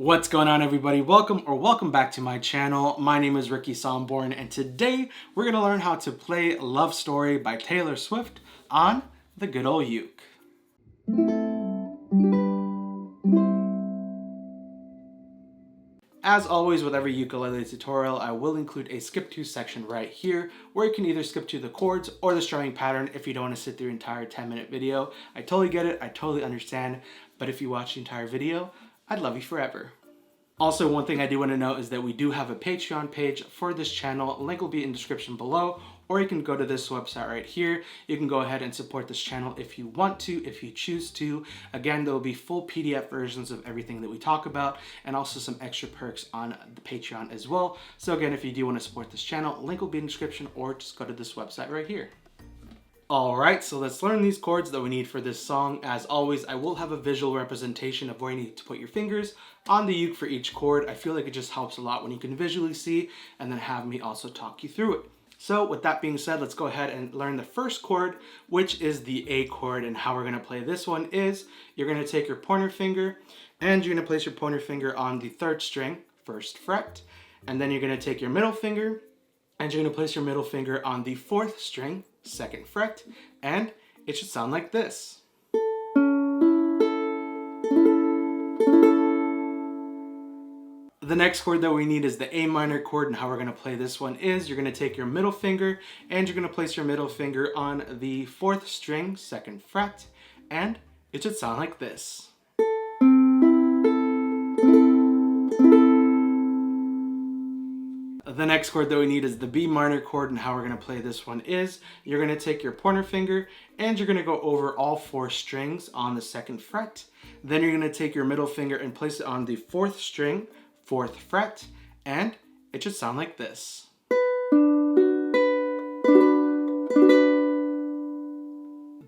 What's going on, everybody? Welcome back to my channel. My name is Ricky Somborn, and today we're going to learn how to play Love Story by Taylor Swift on the good old uke. As always with every ukulele tutorial, I will include a skip to section right here where you can either skip to the chords or the strumming pattern if you don't want to sit through the entire 10-minute video. I totally get it, I totally understand, but if you watch the entire video, I'd love you forever. Also, one thing I do want to note is that we do have a Patreon page for this channel. Link will be in the description below, or you can go to this website right here. You can go ahead and support this channel if you want to, if you choose to. Again, there will be full PDF versions of everything that we talk about, and also some extra perks on the Patreon as well. So again, if you do want to support this channel, link will be in the description, or just go to this website right here. Alright, so let's learn these chords that we need for this song. As always, I will have a visual representation of where you need to put your fingers on the uke for each chord. I feel like it just helps a lot when you can visually see and then have me also talk you through it. So with that being said, let's go ahead and learn the first chord, which is the A chord. And how we're going to play this one is you're going to take your pointer finger and you're going to place your pointer finger on the 3rd string, 1st fret. And then you're going to take your middle finger and you're going to place your middle finger on the 4th string, 2nd fret, and it should sound like this. The next chord that we need is the A minor chord, and how we're going to play this one is you're going to take your middle finger and you're going to place your middle finger on the 4th string, 2nd fret, and it should sound like this. The next chord that we need is the B minor chord, and how we're going to play this one is you're going to take your pointer finger and you're going to go over all 4 strings on the 2nd fret. Then you're going to take your middle finger and place it on the 4th string, 4th fret, and it should sound like this.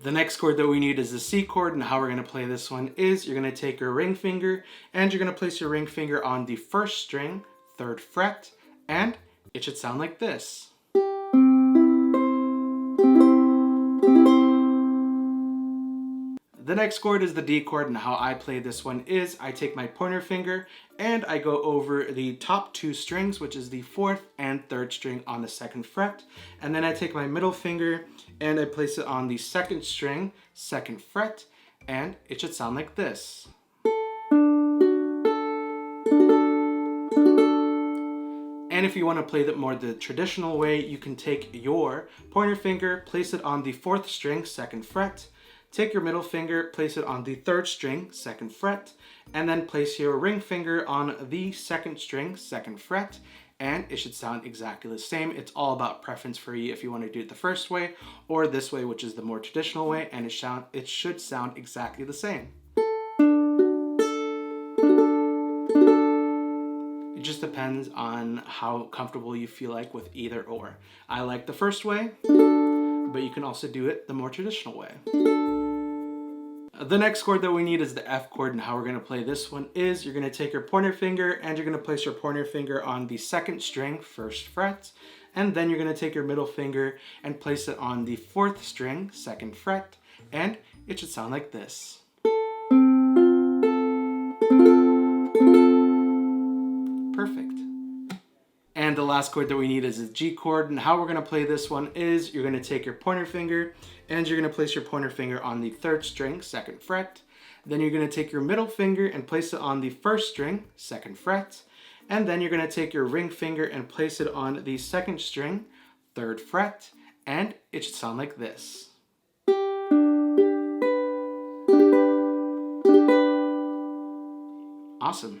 The next chord that we need is the C chord, and how we're going to play this one is you're going to take your ring finger and you're going to place your ring finger on the 1st string, 3rd fret, and it should sound like this. The next chord is the D chord, and how I play this one is I take my pointer finger and I go over the top 2 strings, which is the 4th and 3rd string on the 2nd fret. And then I take my middle finger and I place it on the 2nd string, 2nd fret, and it should sound like this. And if you want to play that more the traditional way, you can take your pointer finger, place it on the 4th string, 2nd fret, take your middle finger, place it on the 3rd string, 2nd fret, and then place your ring finger on the 2nd string, 2nd fret, and it should sound exactly the same. It's all about preference for you if you want to do it the first way or this way, which is the more traditional way, and it should sound exactly the same. It just depends on how comfortable you feel like with either or. I like the first way, but you can also do it the more traditional way. The next chord that we need is the F chord, and how we're going to play this one is you're going to take your pointer finger and you're going to place your pointer finger on the 2nd string, 1st fret, and then you're going to take your middle finger and place it on the 4th string, 2nd fret, and it should sound like this. Perfect. And the last chord that we need is the G chord, and how we're going to play this one is you're going to take your pointer finger and you're going to place your pointer finger on the 3rd string, 2nd fret. Then you're going to take your middle finger and place it on the 1st string, 2nd fret. And then you're going to take your ring finger and place it on the 2nd string, 3rd fret, and it should sound like this. Awesome.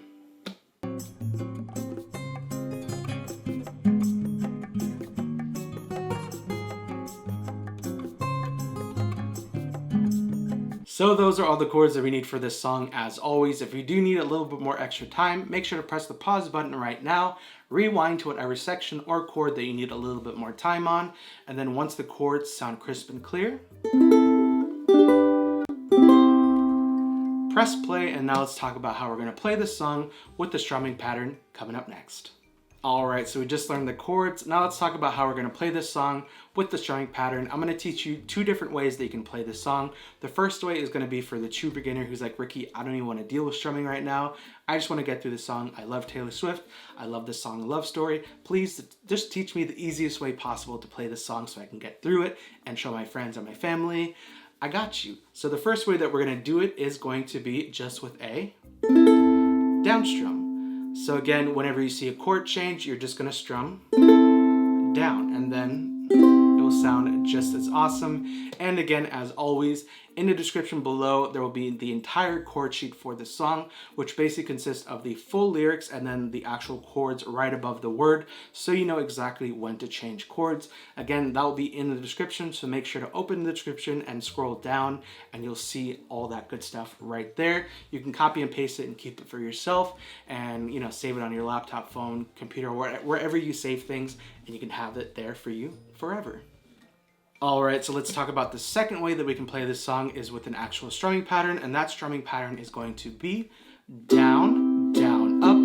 So those are all the chords that we need for this song. As always, if you do need a little bit more extra time, make sure to press the pause button right now, rewind to whatever section or chord that you need a little bit more time on, and then once the chords sound crisp and clear, press play. And now let's talk about how we're going to play this song with the strumming pattern coming up next. All right, so we just learned the chords. Now let's talk about how we're gonna play this song with the strumming pattern. I'm gonna teach you two different ways that you can play this song. The first way is gonna be for the true beginner who's like, Ricky, I don't even wanna deal with strumming right now. I just wanna get through the song. I love Taylor Swift. I love this song, Love Story. Please just teach me the easiest way possible to play this song so I can get through it and show my friends and my family. I got you. So the first way that we're gonna do it is going to be just with a down strum. So again, whenever you see a chord change, you're just gonna strum down, and then it will sound just as awesome. And again, as always, in the description below, there will be the entire chord sheet for the song, which basically consists of the full lyrics and then the actual chords right above the word, so you know exactly when to change chords. Again, that will be in the description, so make sure to open the description and scroll down, and you'll see all that good stuff right there. You can copy and paste it and keep it for yourself, and save it on your laptop, phone, computer, wherever you save things, and you can have it there for you forever. All right, so let's talk about the second way that we can play this song is with an actual strumming pattern, and that strumming pattern is going to be down, down, up,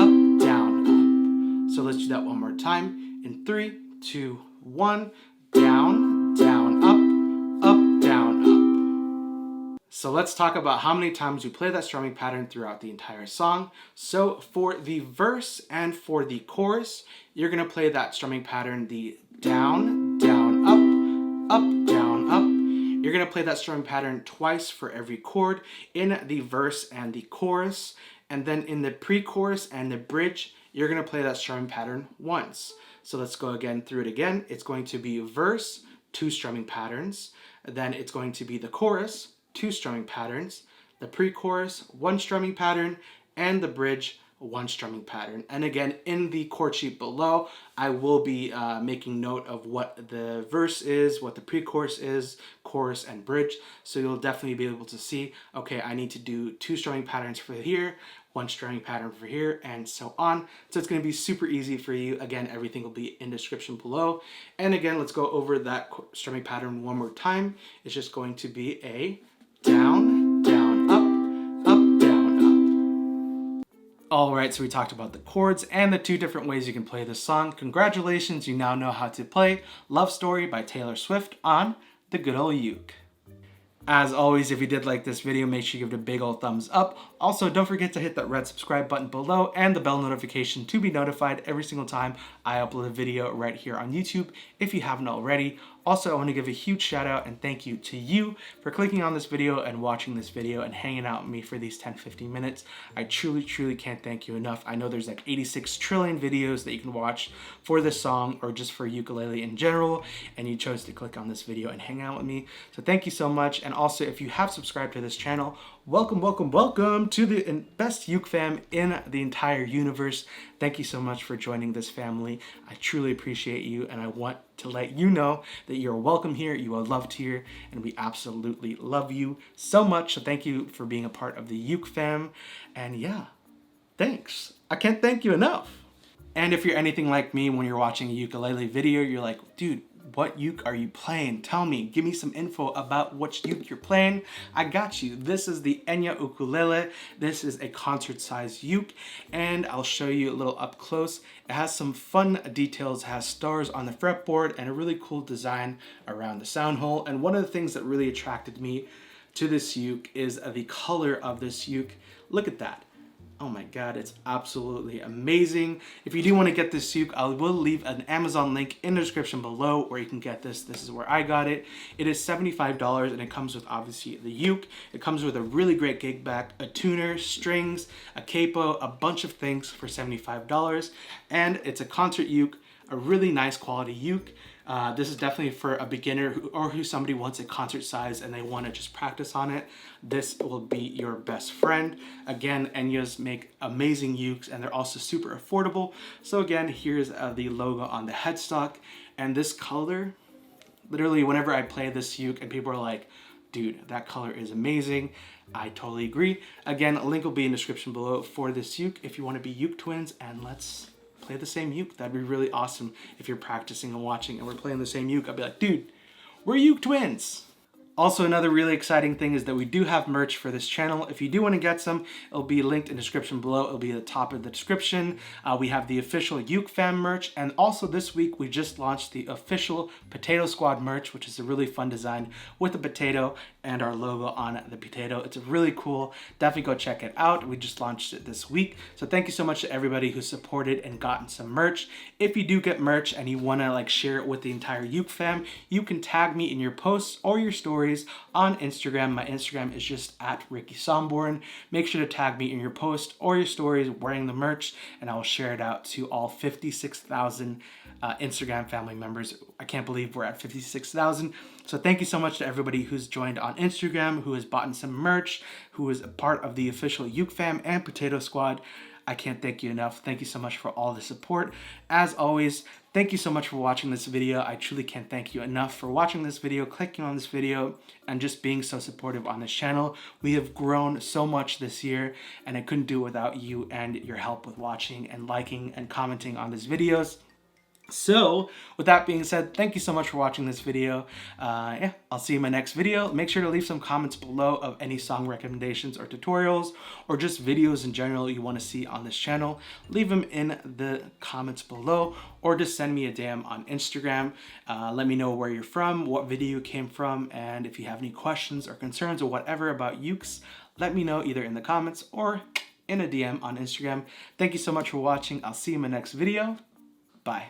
up, down, up. So let's do that one more time in 3, 2, 1. Down, down, up, down, up. So let's talk about how many times we play that strumming pattern throughout the entire song. So for the verse and for the chorus, you're gonna play that strumming pattern, the down, down, up, down, up. You're gonna play that strumming pattern twice for every chord in the verse and the chorus. And then in the pre-chorus and the bridge, you're gonna play that strumming pattern once. So let's go again through it again. It's going to be verse, 2 strumming patterns. Then it's going to be the chorus, 2 strumming patterns. The pre-chorus, 1 strumming pattern. And the bridge, 1 strumming pattern. And again, in the chord sheet below, I will be making note of what the verse is, what the pre-chorus is, chorus and bridge. So you'll definitely be able to see, okay, I need to do 2 strumming patterns for here, 1 strumming pattern for here, and so on. So it's gonna be super easy for you. Again, everything will be in the description below. And again, let's go over that strumming pattern one more time. It's just going to be a down, down, up, down, up. All right, so we talked about the chords and the 2 different ways you can play this song. Congratulations, you now know how to play Love Story by Taylor Swift on the good old uke. As always, if you did like this video, make sure you give it a big old thumbs up. Also, don't forget to hit that red subscribe button below and the bell notification to be notified every single time I upload a video right here on YouTube if you haven't already. Also, I want to give a huge shout out and thank you to you for clicking on this video and watching this video and hanging out with me for these 10-15 minutes. I truly, truly can't thank you enough. I know there's like 86 trillion videos that you can watch for this song or just for ukulele in general, and you chose to click on this video and hang out with me. So thank you so much. And also, if you have subscribed to this channel, welcome, welcome, welcome to the best uke fam in the entire universe. Thank you so much for joining this family. I truly appreciate you, and I want to let you know that you're welcome here, you are loved here, and we absolutely love you so much. So thank you for being a part of the uke fam, and yeah, thanks. I can't thank you enough. And if you're anything like me, when you're watching a ukulele video, you're like, dude, what uke are you playing? Tell me, give me some info about which uke you're playing. I got you. This is the Enya ukulele. This is a concert-sized uke, and I'll show you a little up close. It has some fun details, it has stars on the fretboard, and a really cool design around the sound hole. And one of the things that really attracted me to this uke is the color of this uke. Look at that. Oh my God, it's absolutely amazing. If you do want to get this uke, I will leave an Amazon link in the description below where you can get this. This is where I got it. It is $75 and it comes with obviously the uke. It comes with a really great gig bag, a tuner, strings, a capo, a bunch of things for $75. And it's a concert uke, a really nice quality uke. This is definitely for a beginner who somebody wants a concert size and they want to just practice on it. This will be your best friend. Again, Enyas make amazing ukes and they're also super affordable. So again, here's the logo on the headstock, and this color, literally whenever I play this uke and people are like, dude, that color is amazing, I totally agree. Again, a link will be in the description below for this uke if you want to be uke twins, and let's play the same uke. That'd be really awesome if you're practicing and watching and we're playing the same uke. I'd be like, dude, we're uke twins. Also, another really exciting thing is that we do have merch for this channel. If you do want to get some, it'll be linked in the description below. It'll be at the top of the description. We have the official Uke Fam merch, and also this week we just launched the official Potato Squad merch, which is a really fun design with a potato and our logo on the potato. It's really cool. Definitely go check it out. We just launched it this week. So thank you so much to everybody who supported and gotten some merch. If you do get merch and you want to like share it with the entire Uke Fam, you can tag me in your posts or your stories on Instagram. My Instagram is just at Ricky Somborn. Make sure to tag me in your post or your stories wearing the merch, and I will share it out to all 56,000 Instagram family members. I can't believe we're at 56,000. So thank you so much to everybody who's joined on Instagram, who has bought some merch, who is a part of the official Uke Fam and Potato Squad. I can't thank you enough. Thank you so much for all the support. As always, thank you so much for watching this video. I truly can't thank you enough for watching this video, clicking on this video, and just being so supportive on this channel. We have grown so much this year, and I couldn't do it without you and your help with watching and liking and commenting on these videos. So, with that being said, thank you so much for watching this video. Yeah, I'll see you in my next video. Make sure to leave some comments below of any song recommendations or tutorials, or just videos in general you want to see on this channel. Leave them in the comments below, or just send me a DM on Instagram. Let me know where you're from, what video you came from, and if you have any questions or concerns or whatever about ukes, let me know either in the comments or in a DM on Instagram. Thank you so much for watching. I'll see you in my next video. Bye.